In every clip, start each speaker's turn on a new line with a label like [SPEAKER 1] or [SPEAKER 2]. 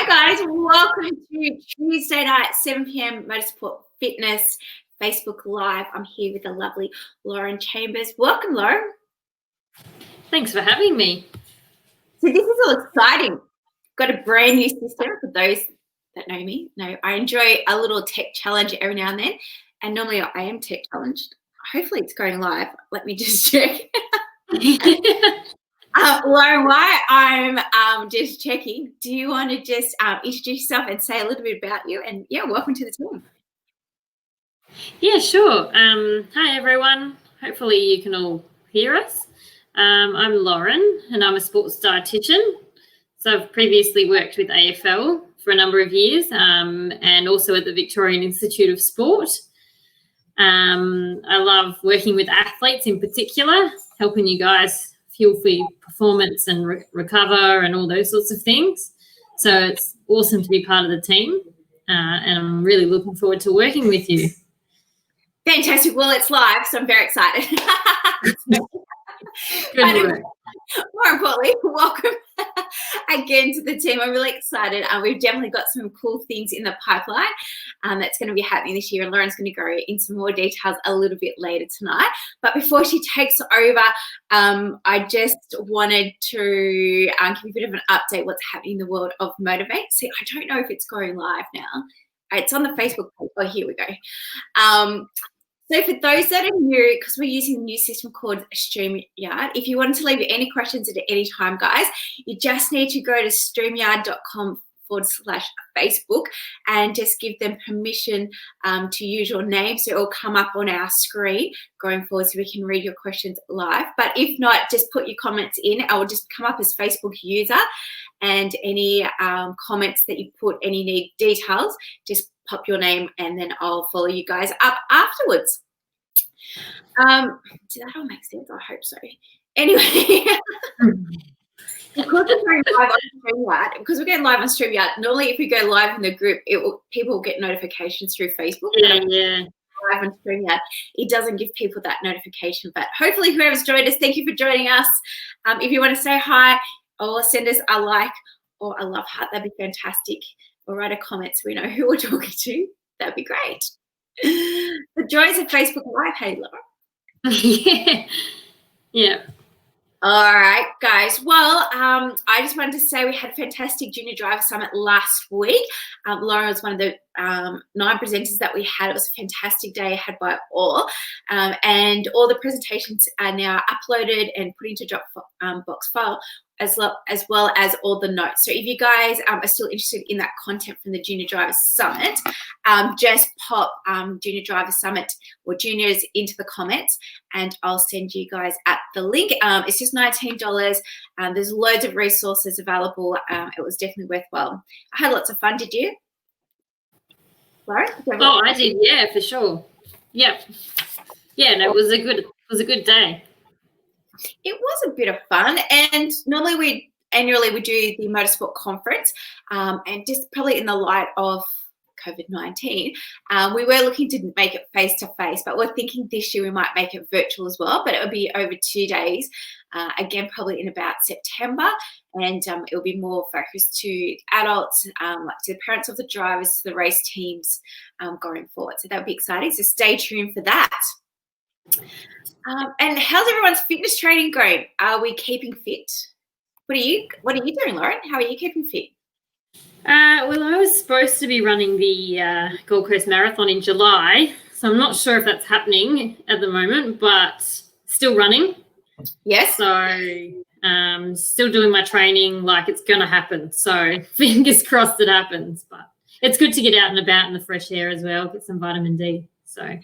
[SPEAKER 1] guys, welcome to Tuesday night, 7 p.m. Motorsport Fitness Facebook Live. I'm here with the lovely Loren Chambers. Welcome, Loren.
[SPEAKER 2] Thanks for having me.
[SPEAKER 1] So this is all exciting. Got a brand new system for those that know me. No, I enjoy a little tech challenge every now and then, and normally I am tech challenged. Hopefully it's going live. Let me just check. Loren, while I'm just checking, do you want to just introduce yourself and say a little bit about you? And yeah, welcome to the team.
[SPEAKER 2] Yeah, sure. Hi, everyone. Hopefully you can all hear us. I'm Loren, and I'm a sports dietitian. So I've previously worked with AFL for a number of years and also at the Victorian Institute of Sport. I love working with athletes in particular, helping you guys fuel for your performance and recover and all those sorts of things. So it's awesome to be part of the team and I'm really looking forward to working with you.
[SPEAKER 1] Fantastic. Well, it's live, so I'm very excited.
[SPEAKER 2] Good work.
[SPEAKER 1] More importantly, welcome again to the team. I'm really excited. We've definitely got some cool things in the pipeline that's going to be happening this year, and Lauren's going to go into more details a little bit later tonight. But before she takes over, I just wanted to give you a bit of an update what's happening in the world of Motivate. See, I don't know if it's going live now. It's on the Facebook page. Oh, here we go. So for those that are new, because we're using a new system called StreamYard, if you want to leave any questions at any time, guys, you just need to go to streamyard.com/Facebook and just give them permission to use your name. So it'll come up on our screen going forward so we can read your questions live. But if not, just put your comments in. I will just come up as Facebook user, and any comments that you put, any need details, just pop your name and then I'll follow you guys up afterwards. Did that all make sense? I hope so. Anyway, because we're going live on StreamYard, normally if we go live in the group, people will get notifications through Facebook.
[SPEAKER 2] Yeah.
[SPEAKER 1] Live on StreamYard, it doesn't give people that notification. But hopefully whoever's joined us, thank you for joining us. If you want to say hi or send us a like or a love heart, that'd be fantastic. Or write a comment so we know who we're talking to. That'd be great. The joys of Facebook Live, hey, Laura.
[SPEAKER 2] Yeah.
[SPEAKER 1] All right, guys. Well, I just wanted to say we had a fantastic Junior Driver Summit last week. Laura was one of the 9 presenters that we had. It was a fantastic day had by all. And all the presentations are now uploaded and put into Dropbox file, as well as all the notes. So if you guys are still interested in that content from the Junior Driver Summit, just pop Junior Driver Summit or juniors into the comments and I'll send you guys at the link. It's just $19. There's loads of resources available. It was definitely worthwhile. I had lots of fun. Did you? Laura?
[SPEAKER 2] Oh, I did. Yeah, for sure. Yep. Yeah, no, it was a good day.
[SPEAKER 1] It was a bit of fun, and normally annually we do the motorsport conference, and just probably in the light of COVID-19, we were looking to make it face-to-face, but we're thinking this year we might make it virtual as well, but it will be over 2 days, again probably in about September, and it will be more focused to adults, like to the parents of the drivers, to the race teams going forward. So that'll be exciting, so stay tuned for that. And how's everyone's fitness training going? Are we keeping fit? What are you doing, Lauren? How are you keeping fit?
[SPEAKER 2] Well, I was supposed to be running the Gold Coast Marathon in July, so I'm not sure if that's happening at the moment, but still running.
[SPEAKER 1] Yes.
[SPEAKER 2] So still doing my training like it's going to happen. So fingers crossed it happens. But it's good to get out and about in the fresh air as well, get some vitamin D. So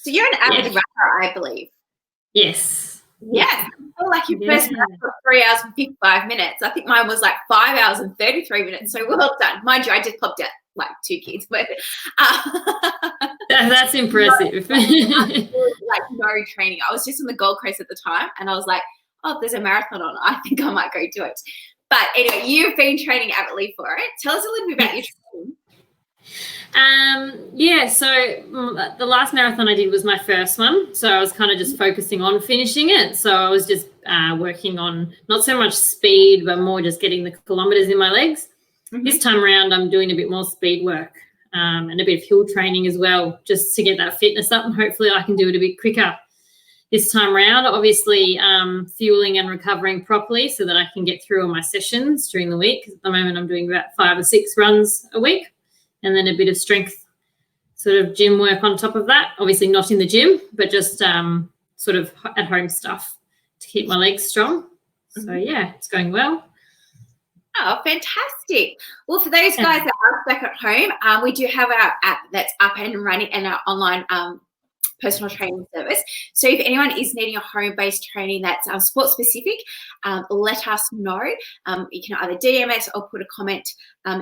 [SPEAKER 1] you're an avid runner, I believe.
[SPEAKER 2] Yes.
[SPEAKER 1] Yeah. I feel like your first marathon was 3 hours and 55 minutes. I think mine was like 5 hours and 33 minutes. So well done. Mind you, I just popped out like 2 kids, but
[SPEAKER 2] that's impressive.
[SPEAKER 1] Like no training. I was just on the Gold Coast at the time, and I was like, "Oh, there's a marathon on. I think I might go do it." But anyway, you've been training avidly for it. Tell us a little bit about your training.
[SPEAKER 2] So the last marathon I did was my first one, so I was kind of just focusing on finishing it. So I was just working on not so much speed but more just getting the kilometers in my legs. This time around, I'm doing a bit more speed work and a bit of hill training as well, just to get that fitness up, and hopefully I can do it a bit quicker this time around. Obviously, fueling and recovering properly so that I can get through all my sessions during the week. At the moment, I'm doing about 5 or 6 runs a week, and then a bit of strength sort of gym work on top of that. Obviously not in the gym, but just sort of at home stuff to keep my legs strong. So yeah, it's going well.
[SPEAKER 1] Oh, fantastic. Well, for those guys that are back at home, we do have our app that's up and running, and our online personal training service. So if anyone is needing a home-based training that's sport specific, let us know. You can either DM us or put a comment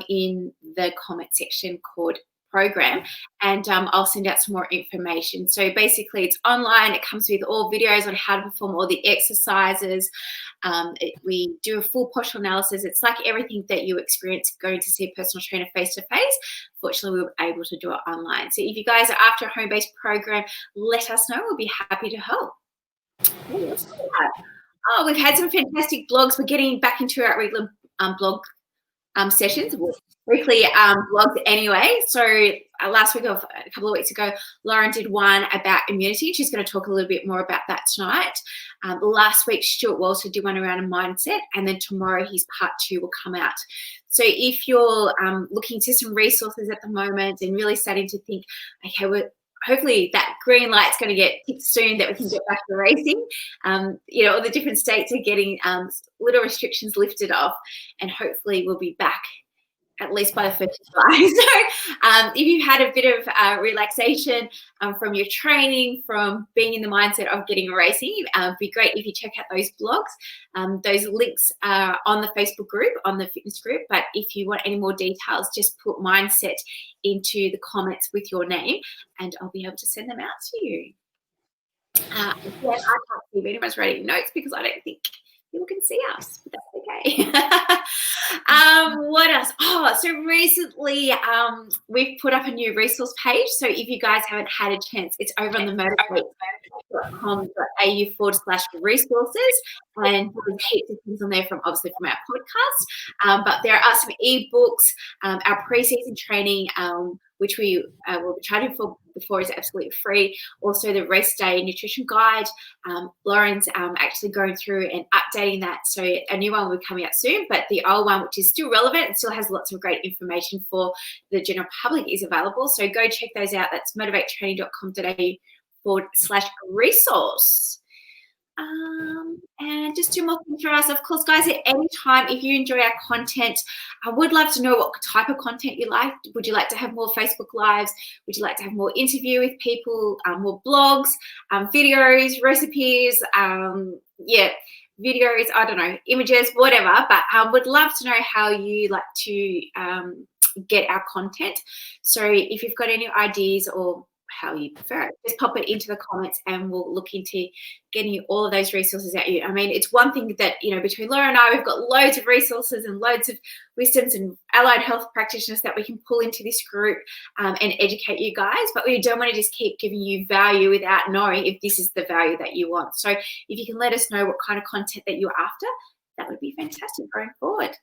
[SPEAKER 1] in the comment section called program, and I'll send out some more information. So basically it's online. It comes with all videos on how to perform all the exercises. We do a full posture analysis. It's like everything that you experience going to see a personal trainer face-to-face. Fortunately, we were able to do it online. So if you guys are after a home-based program, let us know. We'll be happy to help. Oh, we've had some fantastic blogs. We're getting back into our regular blog sessions, weekly blogs anyway. So last week, or a couple of weeks ago, Loren did one about immunity. She's going to talk a little bit more about that tonight. Last week, Stuart Walter did one around a mindset, and then tomorrow his part 2 will come out. So if you're looking to some resources at the moment and really starting to think, okay, hopefully that green light's going to get ticked soon that we can get back to racing. You know, all the different states are getting little restrictions lifted off, and hopefully we'll be back at least by the 1st of July. So if you've had a bit of relaxation from your training, from being in the mindset of getting racing, it'd be great if you check out those blogs. Those links are on the Facebook group, on the fitness group. But if you want any more details, just put mindset into the comments with your name, and I'll be able to send them out to you. I can't see if anyone's writing notes because I don't think people can see us, but that's okay. What else? Oh, so recently we've put up a new resource page. So if you guys haven't had a chance, it's over on the motivate.com.au/resources, and there's heaps of things on there from our podcast. But there are some ebooks, our pre-season training, which we will be charging for before, is absolutely free. Also the race day nutrition guide. Loren's actually going through and updating that. So a new one will be coming out soon, but the old one, which is still relevant and still has lots of great information for the general public, is available. So go check those out. That's motivatetraining.com.au/resource. And just 2 more things for us. Of course, guys, at any time, if you enjoy our content, I would love to know what type of content you like. Would you like to have more Facebook Lives? Would you like to have more interview with people, more blogs, videos, recipes, videos, I don't know, images, whatever. But I would love to know how you like to get our content. So if you've got any ideas or how you prefer it, just pop it into the comments and we'll look into getting you all of those resources at you. I mean, it's one thing that, you know, between Laura and I, we've got loads of resources and loads of wisdoms and allied health practitioners that we can pull into this group and educate you guys, but we don't want to just keep giving you value without knowing if this is the value that you want. So if you can let us know what kind of content that you're after, that would be fantastic going forward.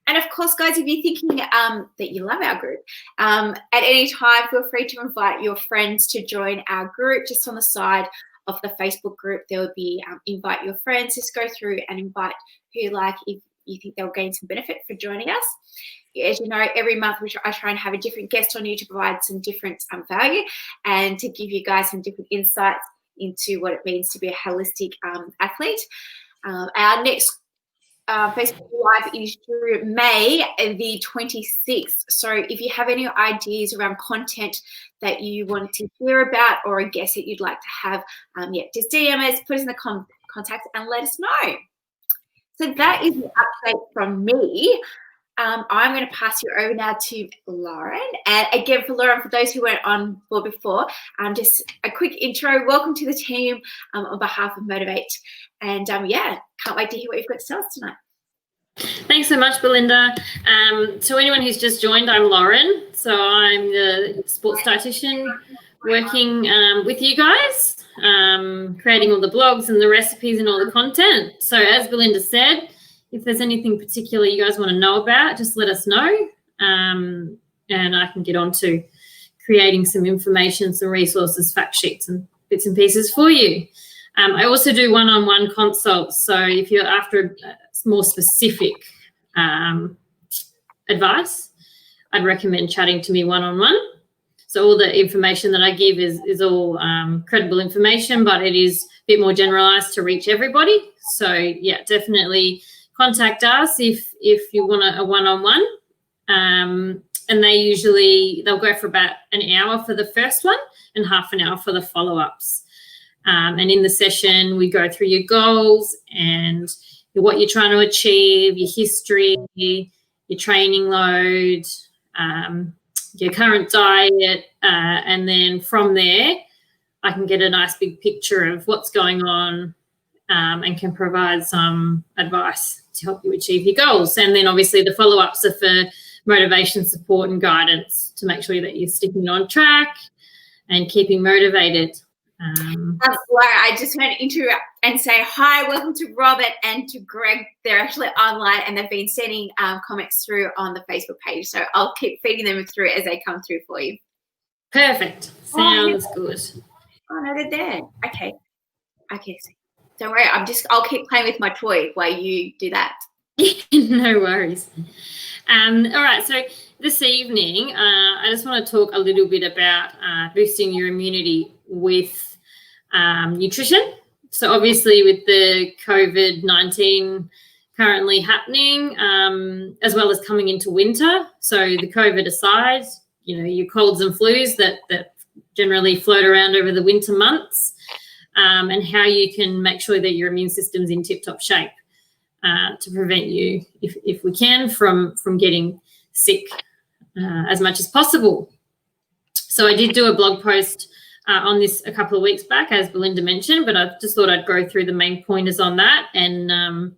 [SPEAKER 1] And of course, guys, if you're thinking that you love our group, at any time, feel free to invite your friends to join our group. Just on the side of the Facebook group, there will be invite your friends. Just go through and invite who you like if you think they'll gain some benefit for joining us. As you know, every month I try and have a different guest on here to provide some different value and to give you guys some different insights into what it means to be a holistic athlete. Our next Facebook Live is through May the 26th. So if you have any ideas around content that you want to hear about or a guest that you'd like to have, just DM us, put us in the contact and let us know. So that is an update from me. I'm going to pass you over now to Loren. And again, for Loren, for those who weren't on board before, just a quick intro. Welcome to the team on behalf of Motivate. And can't wait to hear what you've got to tell us tonight.
[SPEAKER 2] Thanks so much, Belinda. To anyone who's just joined, I'm Loren. So I'm the sports dietitian working with you guys, creating all the blogs and the recipes and all the content. So as Belinda said, if there's anything particular you guys want to know about, just let us know, and I can get on to creating some information, some resources, fact sheets and bits and pieces for you. I also do one-on-one consults, so if you're after more specific advice, I'd recommend chatting to me one-on-one. So all the information that I give is all credible information, but it is a bit more generalised to reach everybody. So, yeah, definitely contact us if you want a one-on-one. And they'll go for about an hour for the first one and half an hour for the follow-ups. And in the session, we go through your goals and what you're trying to achieve, your history, your training load, your current diet, and then from there, I can get a nice big picture of what's going on and can provide some advice to help you achieve your goals. And then obviously the follow-ups are for motivation, support and guidance to make sure that you're sticking on track and keeping motivated.
[SPEAKER 1] Laura, I just want to interrupt and say hi, welcome to Robert and to Greg. They're actually online and they've been sending comments through on the Facebook page. So I'll keep feeding them through as they come through for you. Perfect.
[SPEAKER 2] Sounds good.
[SPEAKER 1] Oh, no, they're there. Okay. So don't worry. I'll keep playing with my toy while you do that.
[SPEAKER 2] No worries. All right. So this evening, I just want to talk a little bit about boosting your immunity with nutrition. So obviously with the COVID-19 currently happening, as well as coming into winter. So the COVID aside, your colds and flus that generally float around over the winter months, and how you can make sure that your immune system's in tip-top shape to prevent you, if we can, from getting sick as much as possible. So I did do a blog post on this a couple of weeks back, as Belinda mentioned, but I just thought I'd go through the main pointers on that. And,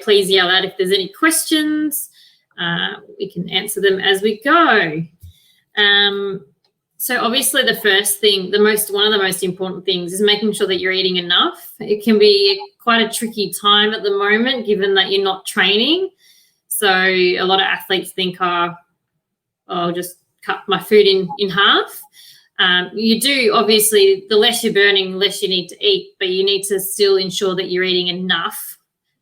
[SPEAKER 2] please yell out if there's any questions. We can answer them as we go. So obviously the first thing, one of the most important things is making sure that you're eating enough. It can be quite a tricky time at the moment, given that you're not training. So a lot of athletes think, I'll just cut my food in half. You do, obviously, the less you're burning, the less you need to eat, but you need to still ensure that you're eating enough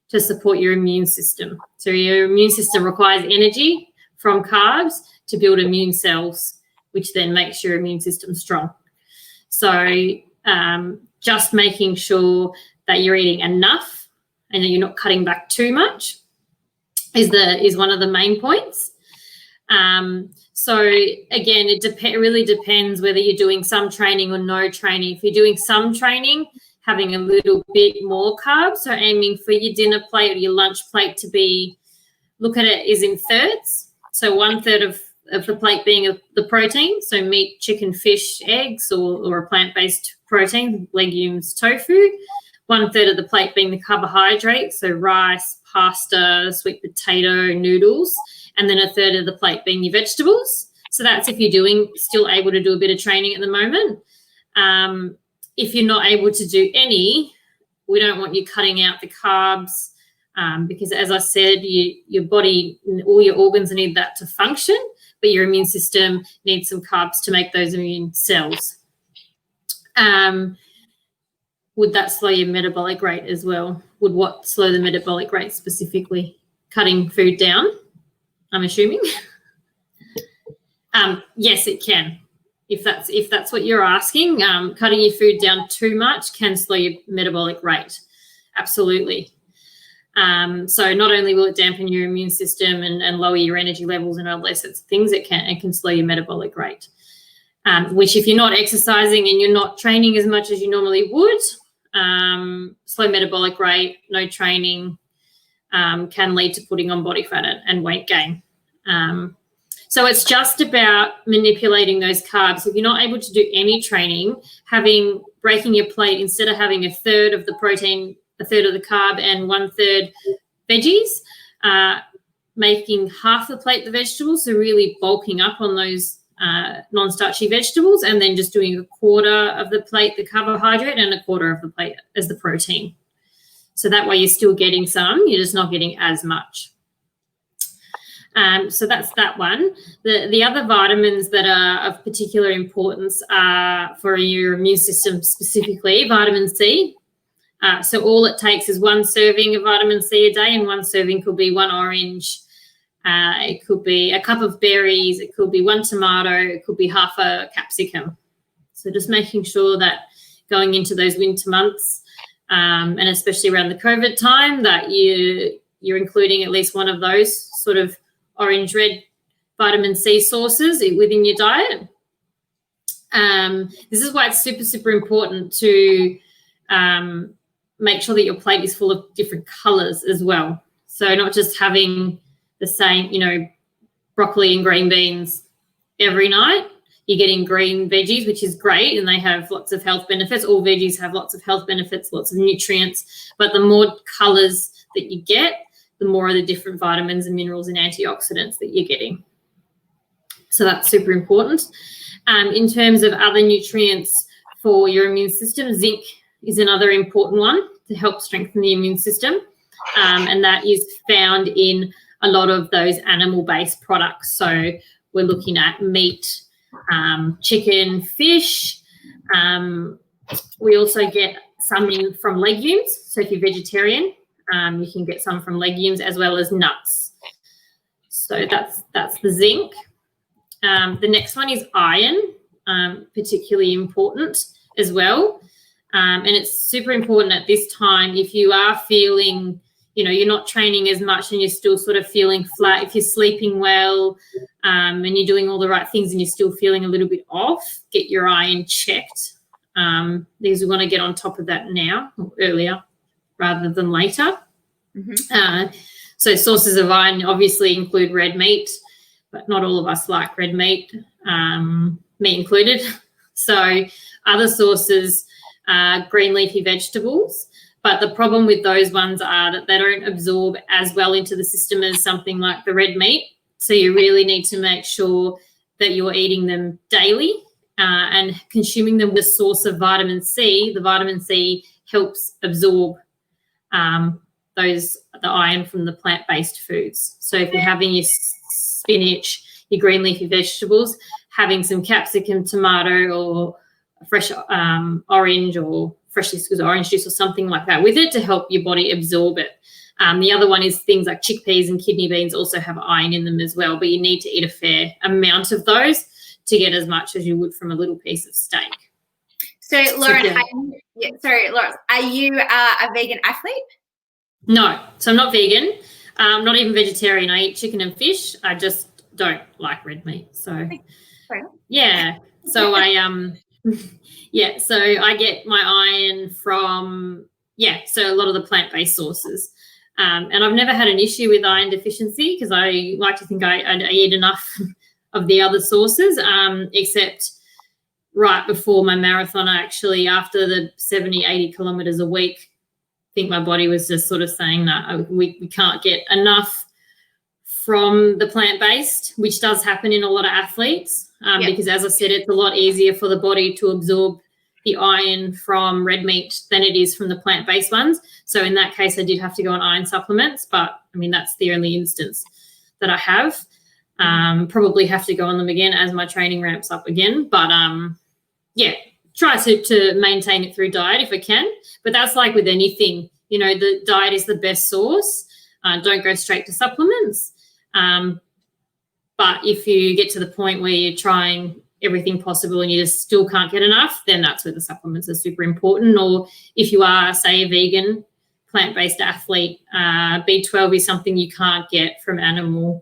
[SPEAKER 2] to support your immune system. So your immune system requires energy from carbs to build immune cells, which then makes your immune system strong. So just making sure that you're eating enough and that you're not cutting back too much is one of the main points. So again, it really depends whether you're doing some training or no training. If you're doing some training, having a little bit more carbs, so aiming for your dinner plate or your lunch plate to look at it is in thirds. So 1/3 of the plate being the protein, so meat, chicken, fish, eggs, or a plant-based protein, legumes, tofu. 1/3 of the plate being the carbohydrates, so rice, pasta, sweet potato, noodles, and then 1/3 of the plate being your vegetables. So that's if you're still able to do a bit of training at the moment. If you're not able to do any, we don't want you cutting out the carbs because, as I said, your body, all your organs need that to function, but your immune system needs some carbs to make those immune cells. Would that slow your metabolic rate as well? Would what slow the metabolic rate specifically? Cutting food down, I'm assuming. Yes, it can. If that's what you're asking, cutting your food down too much can slow your metabolic rate. Absolutely. So not only will it dampen your immune system and lower your energy levels and all those sorts of things, it can slow your metabolic rate. Which, if you're not exercising and you're not training as much as you normally would, slow metabolic rate, no training, can lead to putting on body fat and weight gain. So it's just about manipulating those carbs. If you're not able to do any training, breaking your plate, instead of having 1/3 of the protein, 1/3 of the carb, and 1/3 veggies, making half the plate the vegetables, so really bulking up on those non-starchy vegetables, and then just doing 1/4 of the plate the carbohydrate and 1/4 of the plate as the protein. So that way you're still getting some, you're just not getting as much. So that's that one. The other vitamins that are of particular importance are for your immune system, specifically vitamin C. So all it takes is 1 serving of vitamin C a day, and 1 serving could be 1 orange, it could be a cup of berries, it could be 1 tomato, it could be half a capsicum. So just making sure that going into those winter months, and especially around the COVID time, that you're including at least one of those sort of orange, red vitamin C sources within your diet. This is why it's super, super important to make sure that your plate is full of different colours as well. So not just having the same, broccoli and green beans every night. You're getting green veggies, which is great, and they have lots of health benefits. All veggies have lots of health benefits, lots of nutrients, but the more colours that you get, the more of the different vitamins and minerals and antioxidants that you're getting. So that's super important. In terms of other nutrients for your immune system, zinc is another important one to help strengthen the immune system, and that is found in a lot of those animal-based products. So we're looking at meat, chicken, fish. We also get some in from legumes. So if you're vegetarian, you can get some from legumes as well as nuts. So that's the zinc. The next one is iron, particularly important as well. And it's super important at this time if you are feeling, you're not training as much and you're still sort of feeling flat, if you're sleeping well and you're doing all the right things and you're still feeling a little bit off, get your iron checked. Because we want to get on top of that now, or earlier rather than later. Mm-hmm. So sources of iron obviously include red meat, but not all of us like red meat, me included. So other sources are green leafy vegetables, but the problem with those ones are that they don't absorb as well into the system as something like the red meat. So you really need to make sure that you're eating them daily and consuming them with a source of vitamin C. The vitamin C helps absorb the iron from the plant-based foods. So if you're having your spinach, your green leafy vegetables, having some capsicum, tomato, or fresh orange, or freshly squeezed orange juice or something like that with it to help your body absorb it. The other one is things like chickpeas and kidney beans also have iron in them as well, but you need to eat a fair amount of those to get as much as you would from a little piece of steak.
[SPEAKER 1] So, Lauren, Lauren, are you a vegan athlete?
[SPEAKER 2] No, so I'm not vegan. I'm not even vegetarian. I eat chicken and fish. I just don't like red meat. So, yeah. So so I get my iron from, so a lot of the plant-based sources. And I've never had an issue with iron deficiency because I like to think I eat enough of the other sources, except right before my marathon, actually, after the 70, 80 kilometres a week, I think my body was just sort of saying that we can't get enough from the plant-based, which does happen in a lot of athletes because, as I said, it's a lot easier for the body to absorb the iron from red meat than it is from the plant-based ones. So in that case, I did have to go on iron supplements, but, I mean, that's the only instance that I have. Probably have to go on them again as my training ramps up again. But, try to maintain it through diet if I can. But that's like with anything. The diet is the best source. Don't go straight to supplements. But if you get to the point where you're trying everything possible and you just still can't get enough, then that's where the supplements are super important. Or if you are, say, a vegan plant-based athlete, B12 is something you can't get from from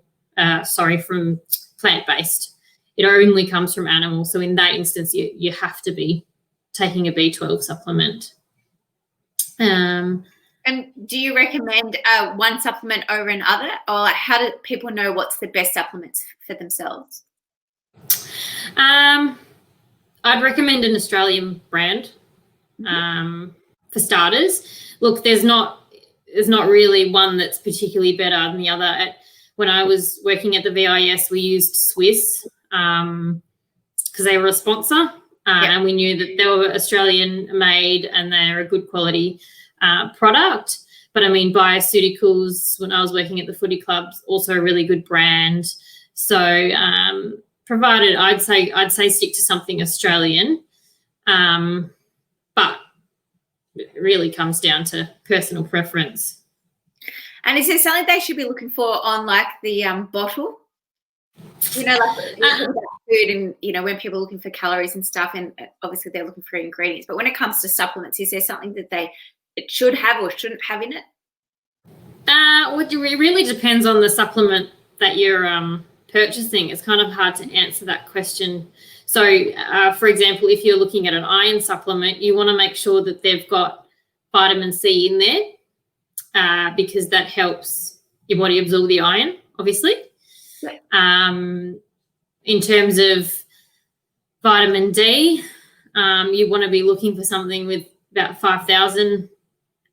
[SPEAKER 2] plant-based. It only comes from animal. So in that instance, you have to be taking a B12 supplement.
[SPEAKER 1] And do you recommend one supplement over another, or how do people know what's the best supplements for themselves?
[SPEAKER 2] I'd recommend an Australian brand for starters. Look, there's not really one that's particularly better than the other. When I was working at the VIS, we used Swiss because they were a sponsor, and we knew that they were Australian made and they're a good quality product. But I mean, Bioceuticals, when I was working at the footy clubs, also a really good brand. So provided, I'd say stick to something Australian. But it really comes down to personal preference.
[SPEAKER 1] And is there something they should be looking for on like the bottle? You know, like food and, you know, when people are looking for calories and stuff, and obviously they're looking for ingredients. But when it comes to supplements, is there something that it should have or shouldn't have in it?
[SPEAKER 2] It really depends on the supplement that you're purchasing. It's kind of hard to answer that question. So, for example, if you're looking at an iron supplement, you want to make sure that they've got vitamin C in there because that helps your body absorb the iron, obviously. Right. In terms of vitamin D, you want to be looking for something with about 5,000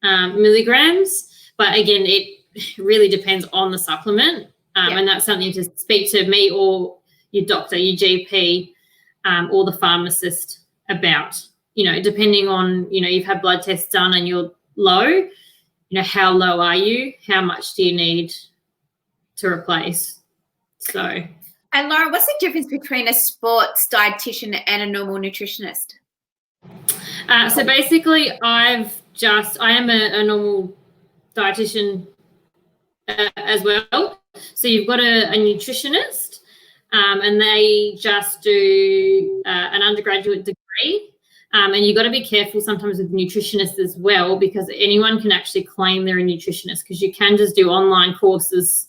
[SPEAKER 2] milligrams. But again, it really depends on the supplement. And that's something to speak to me or your doctor, your GP, or the pharmacist about. You know, depending on, you know, you've had blood tests done and you're low, you know, how low are you? How much do you need to replace? So.
[SPEAKER 1] And Lauren, what's the difference between a sports dietitian and a normal nutritionist?
[SPEAKER 2] So basically, I am a normal dietitian as well. So you've got a nutritionist, and they just do an undergraduate degree. And you've got to be careful sometimes with nutritionists as well, because anyone can actually claim they're a nutritionist, because you can just do online courses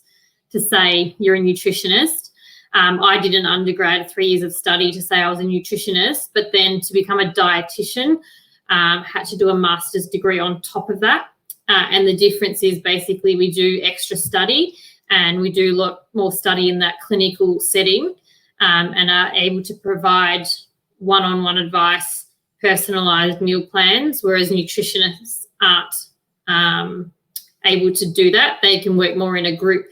[SPEAKER 2] to say you're a nutritionist. I did an undergrad, 3 years of study to say I was a nutritionist, but then to become a dietitian, had to do a master's degree on top of that. And the difference is basically we do extra study and we do a lot more study in that clinical setting, and are able to provide one-on-one advice, personalised meal plans, whereas nutritionists aren't able to do that. They can work more in a group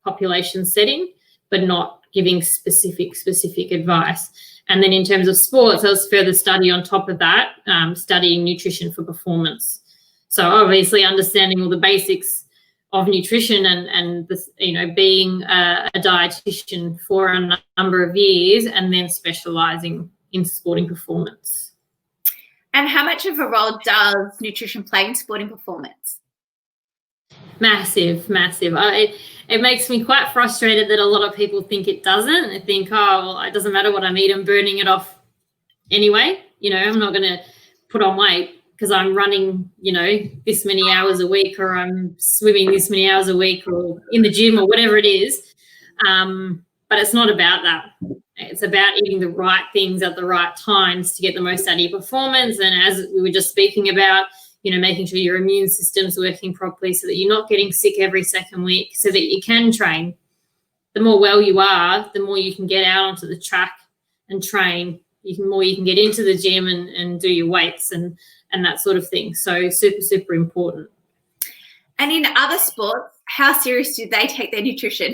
[SPEAKER 2] population setting, but not giving specific advice. And then in terms of sports, there was further study on top of that, studying nutrition for performance. So obviously understanding all the basics of nutrition and this, you know, being a dietitian for a number of years and then specialising in sporting performance.
[SPEAKER 1] And how much of a role does nutrition play in sporting performance?
[SPEAKER 2] Massive. It makes me quite frustrated that a lot of people think it doesn't. They think, oh, well, it doesn't matter what I eat, I'm burning it off anyway. You know, I'm not going to put on weight because I'm running, you know, this many hours a week, or I'm swimming this many hours a week, or in the gym, or whatever it is. But it's not about that. It's about eating the right things at the right times to get the most out of your performance. And as we were just speaking about, you know, making sure your immune system's working properly so that you're not getting sick every second week, so that you can train. The more well you are, the more you can get out onto the track and train. The more you can get into the gym and do your weights and that sort of thing. So super important.
[SPEAKER 1] And in other sports, how serious do they take their nutrition?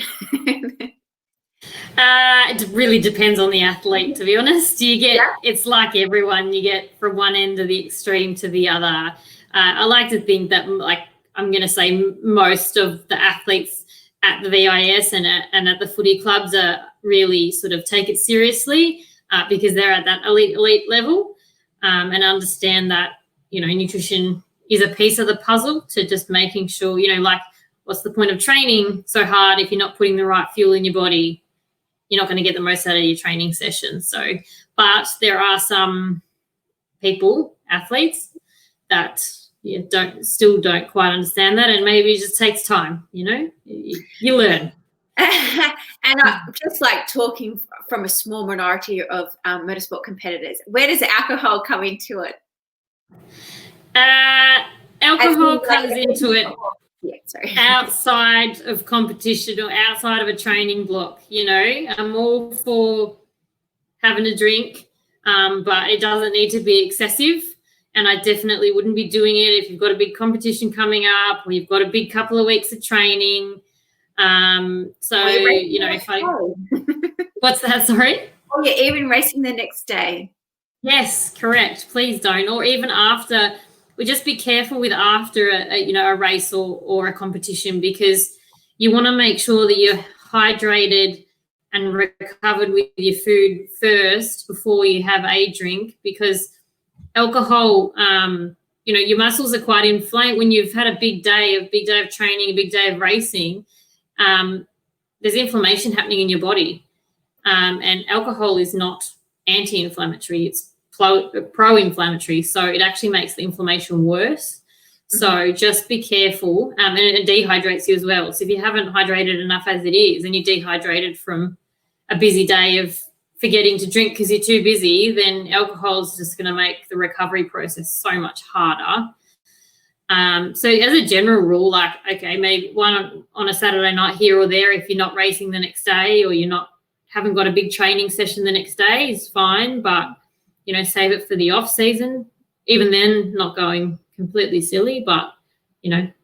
[SPEAKER 2] It really depends on the athlete, to be honest. It's like everyone, you get from one end of the extreme to the other. I like to think that, like, I'm going to say most of the athletes at the VIS and at the footy clubs are really sort of take it seriously because they're at that elite level, and understand that, you know, nutrition is a piece of the puzzle to just making sure, you know, like, what's the point of training so hard if you're not putting the right fuel in your body? You're not going to get the most out of your training session. So, but there are some people, athletes, that still don't quite understand that, and maybe it just takes time. You know, you learn.
[SPEAKER 1] And just like talking from a small minority of motorsport competitors, where does alcohol come into it?
[SPEAKER 2] Alcohol comes into it.
[SPEAKER 1] Yeah, sorry.
[SPEAKER 2] Outside of competition or outside of a training block, you know, I'm all for having a drink, but it doesn't need to be excessive. And I definitely wouldn't be doing it if you've got a big competition coming up or you've got a big couple of weeks of training. So, you know, what's that? Sorry?
[SPEAKER 1] Oh, you're even racing the next day.
[SPEAKER 2] Yes, correct. Please don't. Or even after just be careful with after a race or a competition, because you want to make sure that you're hydrated and recovered with your food first before you have a drink, because alcohol, your muscles are quite inflamed when you've had a big day of training, a big day of racing. There's inflammation happening in your body, and alcohol is not anti-inflammatory, it's pro-inflammatory, so it actually makes the inflammation worse. So just be careful, and it dehydrates you as well. So if you haven't hydrated enough as it is, and you're dehydrated from a busy day of forgetting to drink because you're too busy, then alcohol is just going to make the recovery process so much harder. So as a general rule, like, okay, maybe one on a Saturday night here or there, if you're not racing the next day or haven't got a big training session the next day, is fine, but save it for the off season. Even then, not going completely silly, but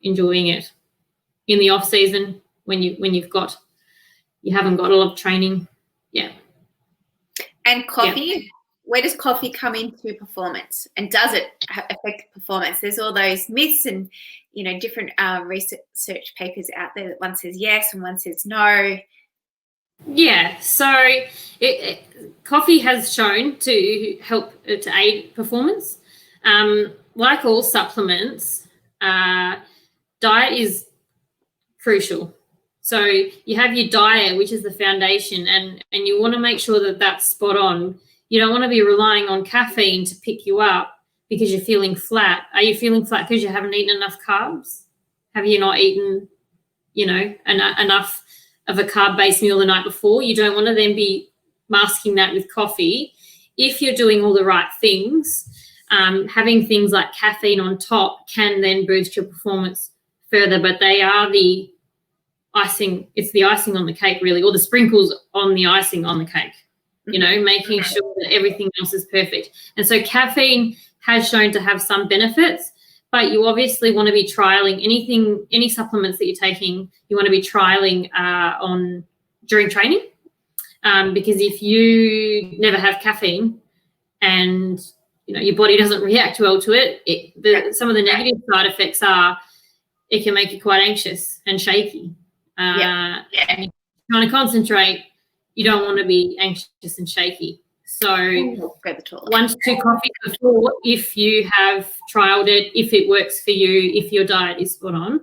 [SPEAKER 2] enjoying it in the off season when you haven't got a lot of training. Yeah.
[SPEAKER 1] And coffee, where does coffee come into performance, and does it affect performance? There's all those myths and different research papers out there that one says yes and one says no.
[SPEAKER 2] Yeah, so coffee has shown to help to aid performance. Like all supplements, diet is crucial. So you have your diet, which is the foundation, and you want to make sure that that's spot on. You don't want to be relying on caffeine to pick you up because you're feeling flat. Are you feeling flat because you haven't eaten enough carbs? Have you not eaten, enough of a carb-based meal the night before? You don't want to then be masking that with coffee. If you're doing all the right things, having things like caffeine on top can then boost your performance further, but they are the icing. It's the icing on the cake, really, or the sprinkles on the icing on the cake, making sure that everything else is perfect. And so caffeine has shown to have some benefits, but you obviously want to be trialing any supplements that you're taking, you want to be trialing on during training, because if you never have caffeine and your body doesn't react well to it, some of the negative side effects are it can make you quite anxious and shaky. And you're trying to concentrate, you don't want to be anxious and shaky. So 1 to 2 coffees before, if you have trialed it, if it works for you, if your diet is spot on.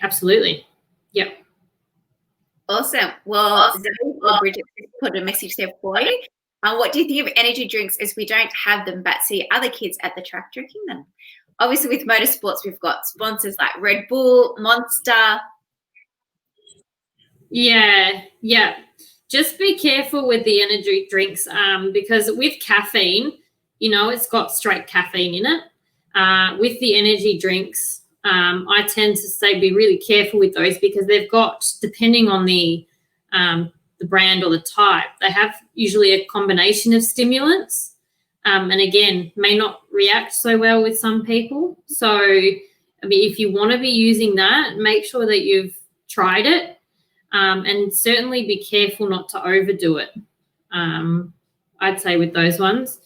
[SPEAKER 2] Absolutely. Yep.
[SPEAKER 1] Awesome. Well, Bridget put a message there for you. What do you think of energy drinks as we don't have them but see other kids at the track drinking them? Obviously, with motorsports, we've got sponsors like Red Bull, Monster.
[SPEAKER 2] Yeah. Just be careful with the energy drinks, because with caffeine, it's got straight caffeine in it. With the energy drinks, I tend to say be really careful with those, because they've got, depending on the brand or the type, they have usually a combination of stimulants, and again, may not react so well with some people. So, if you want to be using that, make sure that you've tried it. And certainly be careful not to overdo it, I'd say, with those ones.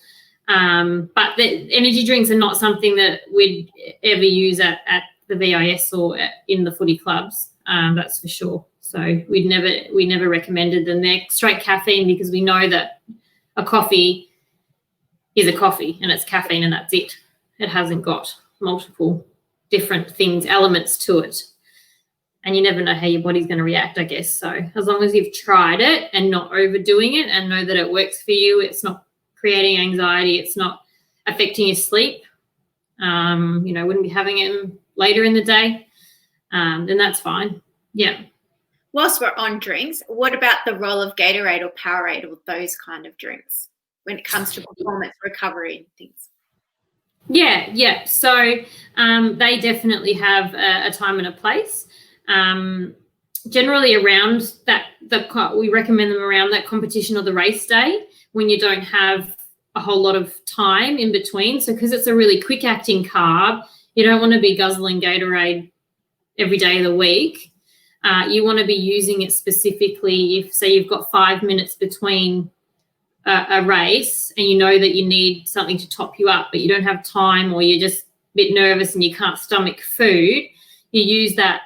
[SPEAKER 2] But the energy drinks are not something that we'd ever use at the VIS or in the footy clubs, that's for sure. So we never recommended them. They're straight caffeine, because we know that a coffee is a coffee and it's caffeine and that's it. It hasn't got multiple different elements to it. And you never know how your body's going to react, I guess. So as long as you've tried it and not overdoing it and know that it works for you, it's not creating anxiety, it's not affecting your sleep, wouldn't be having it later in the day, then that's fine. Yeah.
[SPEAKER 1] Whilst we're on drinks, what about the role of Gatorade or Powerade or those kind of drinks when it comes to performance recovery and things?
[SPEAKER 2] Yeah. So they definitely have a time and a place. Generally around that, we recommend them around that competition or the race day when you don't have a whole lot of time in between. So because it's a really quick acting carb, you don't want to be guzzling Gatorade every day of the week. You want to be using it specifically if, say, you've got 5 minutes between a race and you know that you need something to top you up, but you don't have time, or you're just a bit nervous and you can't stomach food, you use that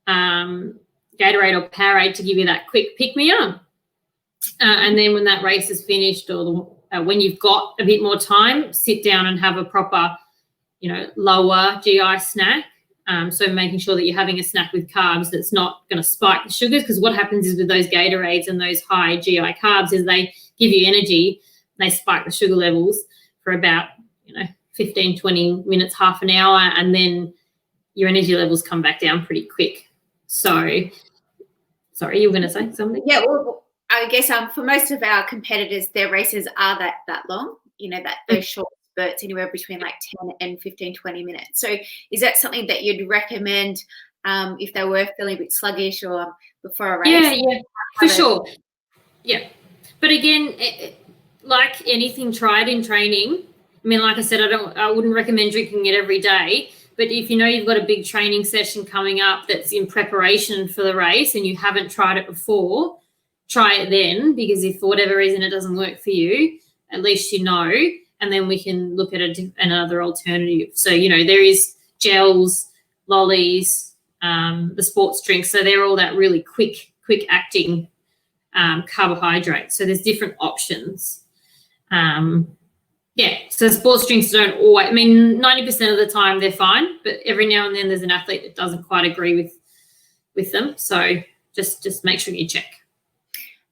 [SPEAKER 2] Gatorade or Powerade to give you that quick pick-me-up. And then when that race is finished, or when you've got a bit more time, sit down and have a proper, lower GI snack. So making sure that you're having a snack with carbs that's not going to spike the sugars, because what happens is with those Gatorades and those high GI carbs is they give you energy, they spike the sugar levels for about 15, 20 minutes, half an hour, and then your energy levels come back down pretty quick. So, sorry, you were going to say something?
[SPEAKER 1] Yeah, well, I guess for most of our competitors, their races are that long, those short spurts, anywhere between like 10 and 15, 20 minutes. So is that something that you'd recommend if they were feeling a bit sluggish or before a race?
[SPEAKER 2] Yeah, for sure. Yeah. But again, like anything tried in training, I mean, like I said, I wouldn't recommend drinking it every day. But if you've got a big training session coming up that's in preparation for the race and you haven't tried it before, try it then, because if for whatever reason it doesn't work for you, at least you know, and then we can look at another alternative. So, there is gels, lollies, the sports drinks. So they're all that really quick acting carbohydrate. So there's different options. So sports drinks don't always, 90% of the time they're fine, but every now and then there's an athlete that doesn't quite agree with them. So just make sure you check.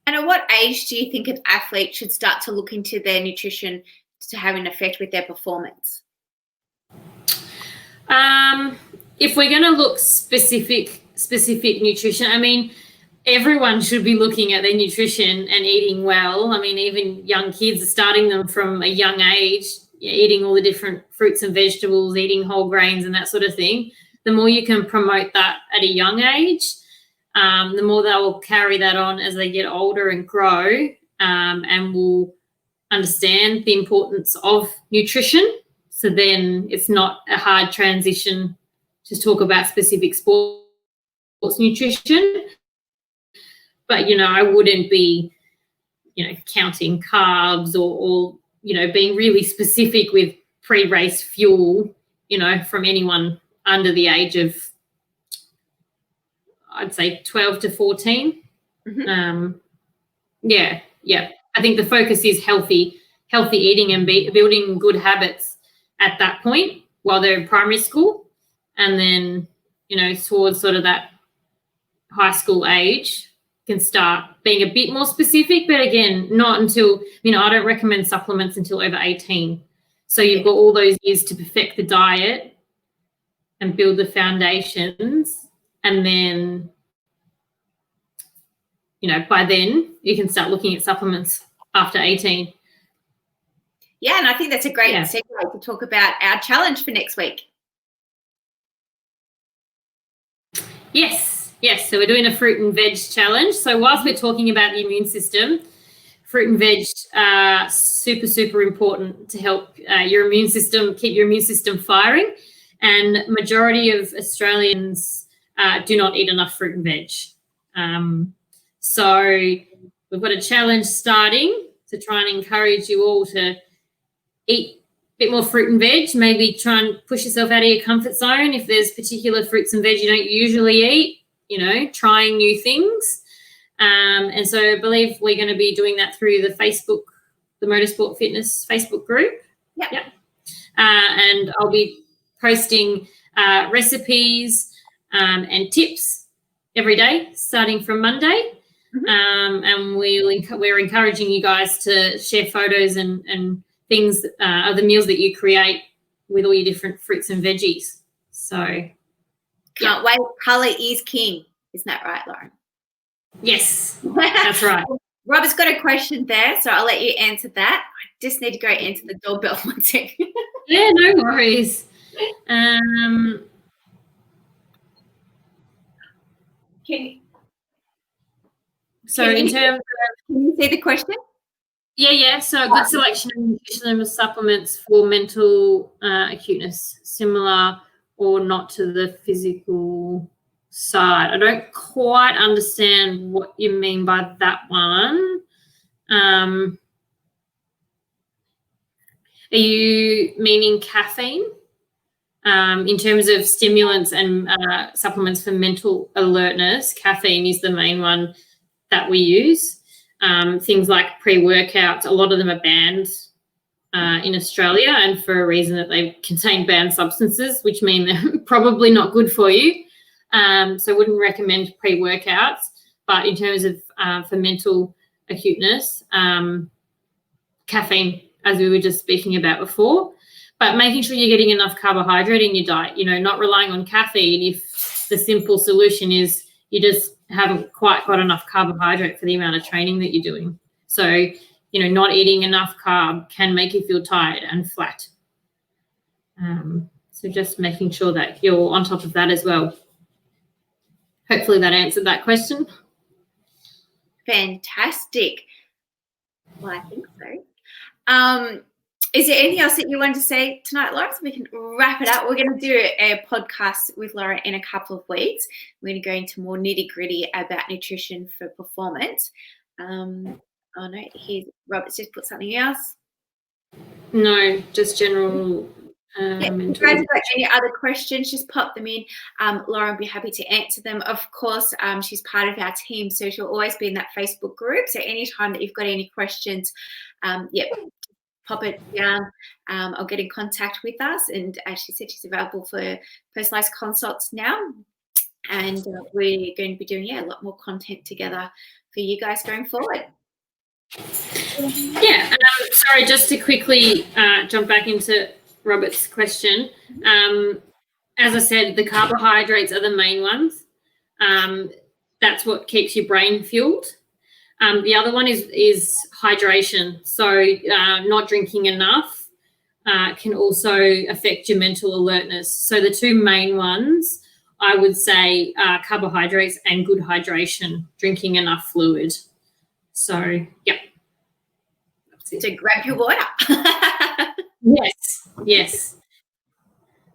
[SPEAKER 1] And at what age do you think an athlete should start to look into their nutrition to have an effect with their performance?
[SPEAKER 2] If we're going to look specific nutrition, everyone should be looking at their nutrition and eating well. Even young kids are starting them from a young age, eating all the different fruits and vegetables, eating whole grains and that sort of thing. The more you can promote that at a young age, the more they will carry that on as they get older and grow, and will understand the importance of nutrition. So then it's not a hard transition to talk about specific sports nutrition. But, I wouldn't be, counting carbs or being really specific with pre-race fuel, from anyone under the age of, I'd say 12 to 14. Mm-hmm. I think the focus is healthy eating and building good habits at that point while they're in primary school. And then, towards sort of that high school age, can start being a bit more specific, but again, not until, I don't recommend supplements until over 18. So you've got all those years to perfect the diet and build the foundations. And then, by then you can start looking at supplements after 18.
[SPEAKER 1] Yeah, and I think that's a great segue to talk about our challenge for next week.
[SPEAKER 2] Yes, so we're doing a fruit and veg challenge. So whilst we're talking about the immune system, fruit and veg are super, super important to help your immune system, keep your immune system firing. And majority of Australians do not eat enough fruit and veg. So we've got a challenge starting to try and encourage you all to eat a bit more fruit and veg, maybe try and push yourself out of your comfort zone. If there's particular fruits and veg you don't usually eat, trying new things. And so I believe we're going to be doing that through the Motorsport Fitness Facebook group. Yep. And I'll be posting recipes and tips every day, starting from Monday. Mm-hmm. And we're encouraging you guys to share photos and things of the meals that you create with all your different fruits and veggies. So
[SPEAKER 1] can't wait. Colour is king. Isn't that right, Loren?
[SPEAKER 2] Yes, that's right.
[SPEAKER 1] Robert's got a question there, so I'll let you answer that. I just need to go answer the doorbell 1 second.
[SPEAKER 2] Yeah, no worries.
[SPEAKER 1] Can you see the question?
[SPEAKER 2] Yeah. So a good selection of nutritional supplements for mental acuteness, similar or not to the physical side. I don't quite understand what you mean by that one. Are you meaning caffeine? In terms of stimulants and supplements for mental alertness, caffeine is the main one that we use. Things like pre-workouts, a lot of them are banned in Australia, and for a reason that they contain banned substances, which mean they're probably not good for you. So I wouldn't recommend pre-workouts. But in terms of for mental acuteness, caffeine, as we were just speaking about before, but making sure you're getting enough carbohydrate in your diet, not relying on caffeine if the simple solution is you just haven't quite got enough carbohydrate for the amount of training that you're doing. So, not eating enough carb can make you feel tired and flat. So just making sure that you're on top of that as well. Hopefully that answered that question.
[SPEAKER 1] Fantastic. Well, I think so. Is there anything else that you wanted to say tonight, Lauren? So we can wrap it up. We're going to do a podcast with Lauren in a couple of weeks. We're going to go into more nitty-gritty about nutrition for performance. Oh, no, Robert's just put something else.
[SPEAKER 2] No, just general.
[SPEAKER 1] If you guys have got any other questions, just pop them in. Lauren will be happy to answer them. Of course, she's part of our team, so she'll always be in that Facebook group. So anytime that you've got any questions, pop it down or get in contact with us. And as she said, she's available for personalised consults now. And we're going to be doing, a lot more content together for you guys going forward.
[SPEAKER 2] Yeah, sorry, just to quickly jump back into Robert's question. As I said, the carbohydrates are the main ones. That's what keeps your brain fueled. The other one is hydration. So not drinking enough can also affect your mental alertness. So the two main ones, I would say, are carbohydrates and good hydration, drinking enough fluid. So, yeah.
[SPEAKER 1] So grab your water.
[SPEAKER 2] Yes.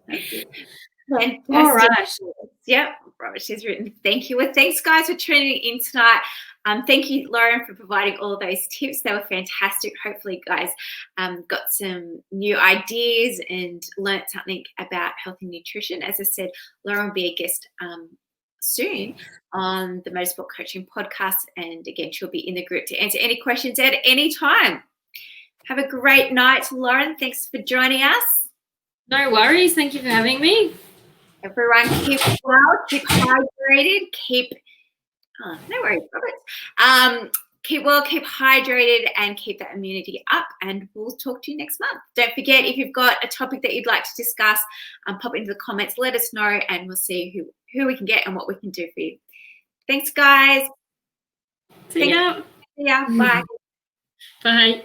[SPEAKER 1] Fantastic.
[SPEAKER 2] All right.
[SPEAKER 1] Yep, Robert, she's written, thank you. Well, thanks, guys, for tuning in tonight. Thank you, Lauren, for providing all those tips. They were fantastic. Hopefully, guys got some new ideas and learnt something about health and nutrition. As I said, Lauren will be a guest soon on the Motorsport Coaching Podcast. And again, she'll be in the group to answer any questions at any time. Have a great night, Lauren. Thanks for joining us.
[SPEAKER 2] No worries. Thank you for having me.
[SPEAKER 1] Everyone, keep well, keep hydrated, no worries, Robert. Keep well, keep hydrated, and keep that immunity up. And we'll talk to you next month. Don't forget, if you've got a topic that you'd like to discuss, pop into the comments, let us know, and we'll see who we can get and what we can do for you. Thanks, guys.
[SPEAKER 2] See ya.
[SPEAKER 1] Bye.
[SPEAKER 2] Bye.